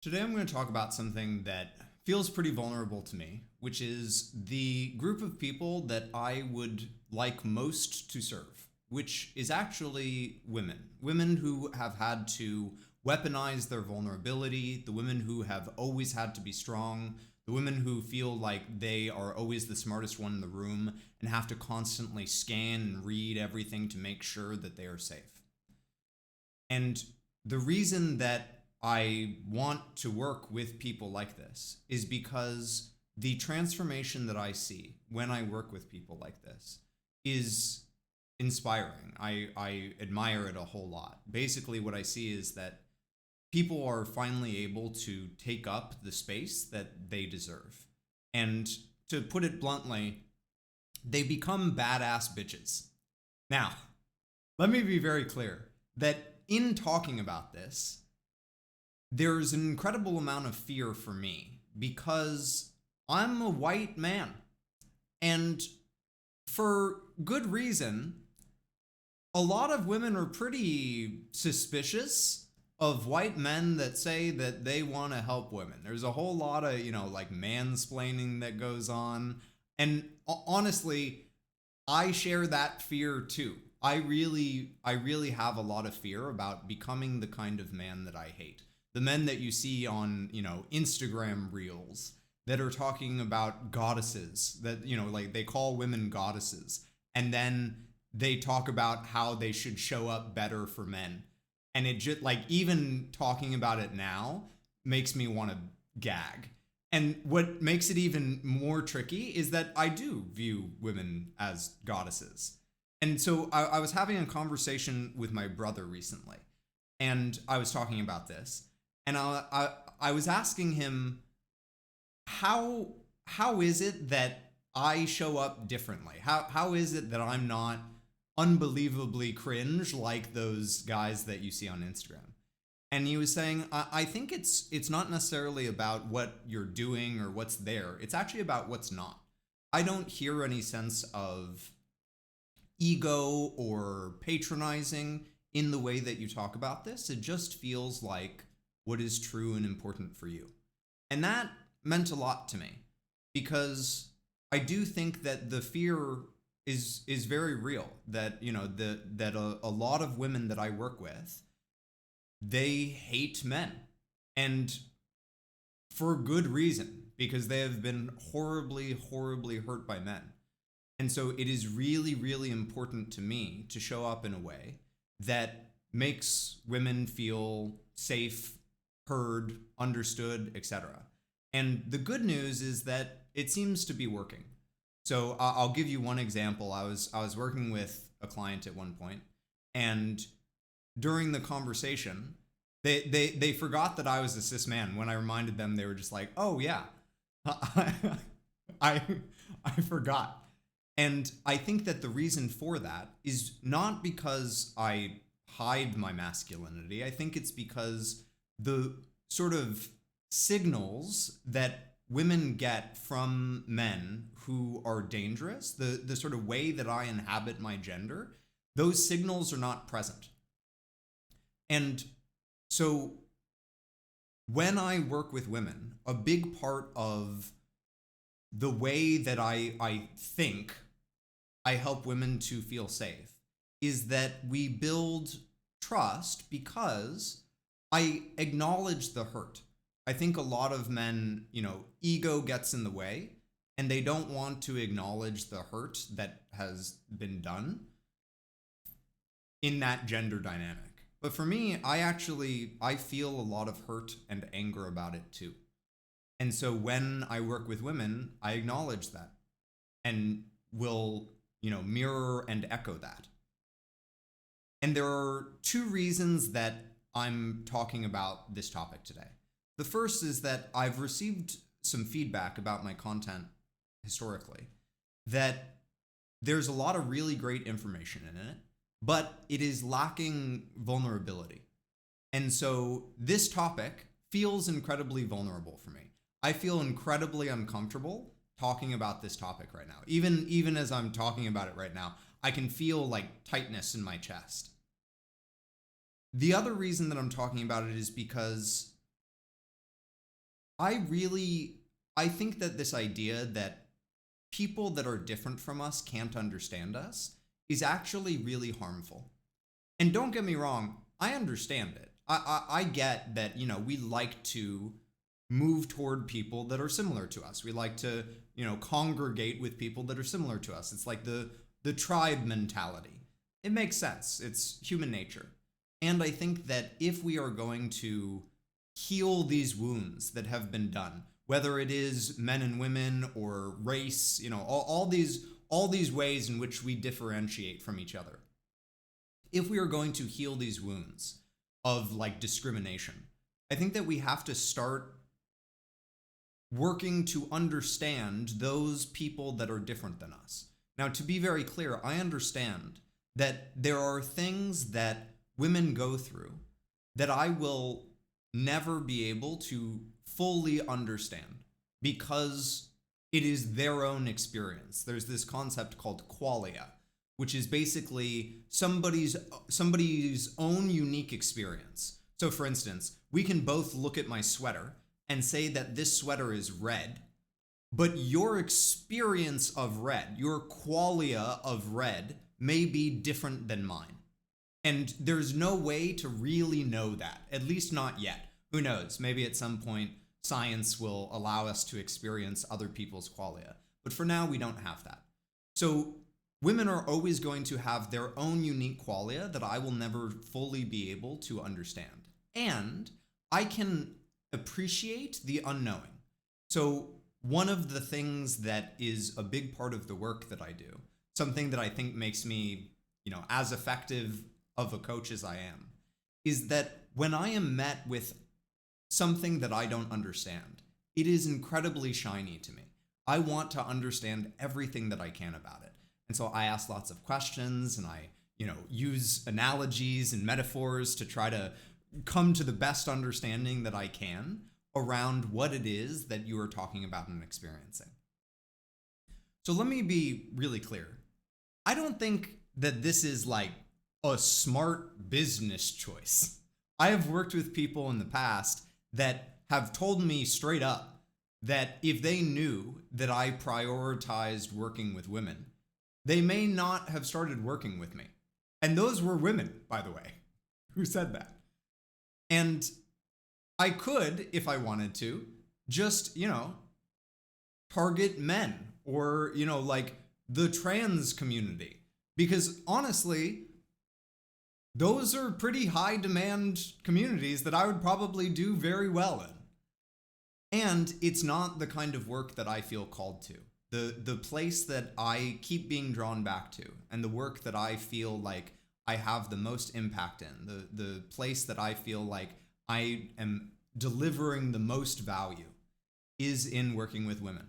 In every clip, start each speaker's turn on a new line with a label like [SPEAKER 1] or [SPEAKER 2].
[SPEAKER 1] Today I'm going to talk about something that feels pretty vulnerable to me, which is the group of people that I would like most to serve, which is actually women. Women who have had to weaponize their vulnerability, the women who have always had to be strong, the women who feel like they are always the smartest one in the room and have to constantly scan and read everything to make sure that they are safe. And the reason that I want to work with people like this is because the transformation that I see when I work with people like this is inspiring. I admire it a whole lot. Basically, what I see is that people are finally able to take up the space that they deserve. And to put it bluntly, they become badass bitches. Now, let me be very clear that in talking about this, there's an incredible amount of fear for me because I'm a white man. And for good reason, a lot of women are pretty suspicious of white men that say that they want to help women. There's a whole lot of, like mansplaining that goes on. And honestly, I share that fear too. I really have a lot of fear about becoming the kind of man that I hate. The men that you see on, Instagram reels that are talking about goddesses that, like they call women goddesses. And then they talk about how they should show up better for men. And it just like even talking about it now makes me want to gag. And what makes it even more tricky is that I do view women as goddesses. And so I was having a conversation with my brother recently, and I was talking about this, and I was asking him how is it that I show up differently? How is it that I'm not unbelievably cringe like those guys that you see on Instagram? And he was saying, I think it's not necessarily about what you're doing or what's there. It's actually about what's not. I don't hear any sense of ego or patronizing in the way that you talk about this. It just feels like what is true and important for you. And that meant a lot to me because I do think that the fear is very real, that that a lot of women that I work with, they hate men, and for good reason, because they have been horribly hurt by men. And so it is really important to me to show up in a way that makes women feel safe, heard, understood, etc. And the good news is that it seems to be working. So I'll give you one example. I was working with a client at one point, and during the conversation, they forgot that I was a cis man. When I reminded them, they were just like, "Oh yeah, I I forgot." And I think that the reason for that is not because I hide my masculinity. I think it's because the sort of signals that women get from men who are dangerous, the sort of way that I inhabit my gender, those signals are not present. And so when I work with women, a big part of the way that I think I help women to feel safe is that we build trust because I acknowledge the hurt. I think a lot of men, ego gets in the way and they don't want to acknowledge the hurt that has been done in that gender dynamic. But for me, I feel a lot of hurt and anger about it too. And so when I work with women, I acknowledge that and will, mirror and echo that. And there are two reasons that I'm talking about this topic today. The first is that I've received some feedback about my content historically, that there's a lot of really great information in it, but it is lacking vulnerability. And so this topic feels incredibly vulnerable for me. I feel incredibly uncomfortable talking about this topic right now. Even as I'm talking about it right now, I can feel like tightness in my chest. The other reason that I'm talking about it is because I think that this idea that people that are different from us can't understand us is actually really harmful. And don't get me wrong, I understand it. I get that, we like to move toward people that are similar to us. We like to, congregate with people that are similar to us. It's like the tribe mentality. It makes sense. It's human nature. And I think that if we are going to heal these wounds that have been done, whether it is men and women or race, all these ways in which we differentiate from each other. If we are going to heal these wounds of like discrimination, I think that we have to start working to understand those people that are different than us. Now, to be very clear, I understand that there are things that women go through that I will never be able to fully understand because it is their own experience. There's this concept called qualia, which is basically somebody's own unique experience. So for instance, we can both look at my sweater and say that this sweater is red, but your experience of red, your qualia of red, may be different than mine. And there's no way to really know that, at least not yet. Who knows? Maybe at some point science will allow us to experience other people's qualia. But for now, we don't have that. So women are always going to have their own unique qualia that I will never fully be able to understand. And I can appreciate the unknowing. So one of the things that is a big part of the work that I do, something that I think makes me, as effective of a coach as I am, is that when I am met with something that I don't understand, it is incredibly shiny to me. I want to understand everything that I can about it. And so I ask lots of questions and I, use analogies and metaphors to try to come to the best understanding that I can around what it is that you are talking about and experiencing. So let me be really clear. I don't think that this is like a smart business choice. I have worked with people in the past that have told me straight up that if they knew that I prioritized working with women, they may not have started working with me. And those were women, by the way, who said that. And I could, if I wanted to, just, target men or, like the trans community. Because honestly, those are pretty high demand communities that I would probably do very well in. And it's not the kind of work that I feel called to. The place that I keep being drawn back to and the work that I feel like I have the most impact in, the place that I feel like I am delivering the most value is in working with women.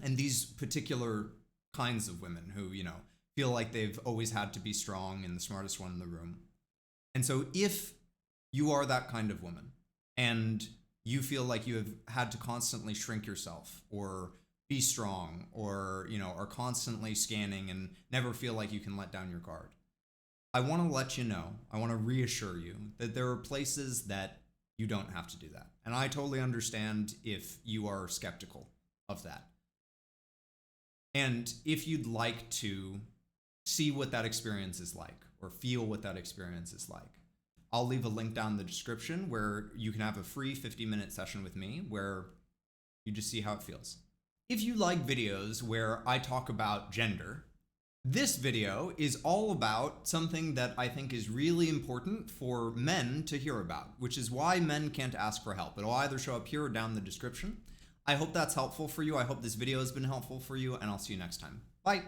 [SPEAKER 1] And these particular kinds of women who, feel like they've always had to be strong and the smartest one in the room. And so if you are that kind of woman and you feel like you have had to constantly shrink yourself or be strong or, are constantly scanning and never feel like you can let down your guard, I want to let you know, I want to reassure you that there are places that you don't have to do that. And I totally understand if you are skeptical of that. And if you'd like to see what that experience is like or feel what that experience is like, I'll leave a link down in the description where you can have a free 50-minute session with me where you just see how it feels. If you like videos where I talk about gender, this video is all about something that I think is really important for men to hear about, which is why men can't ask for help. It'll either show up here or down in the description. I hope that's helpful for you. I hope this video has been helpful for you, and I'll see you next time. Bye.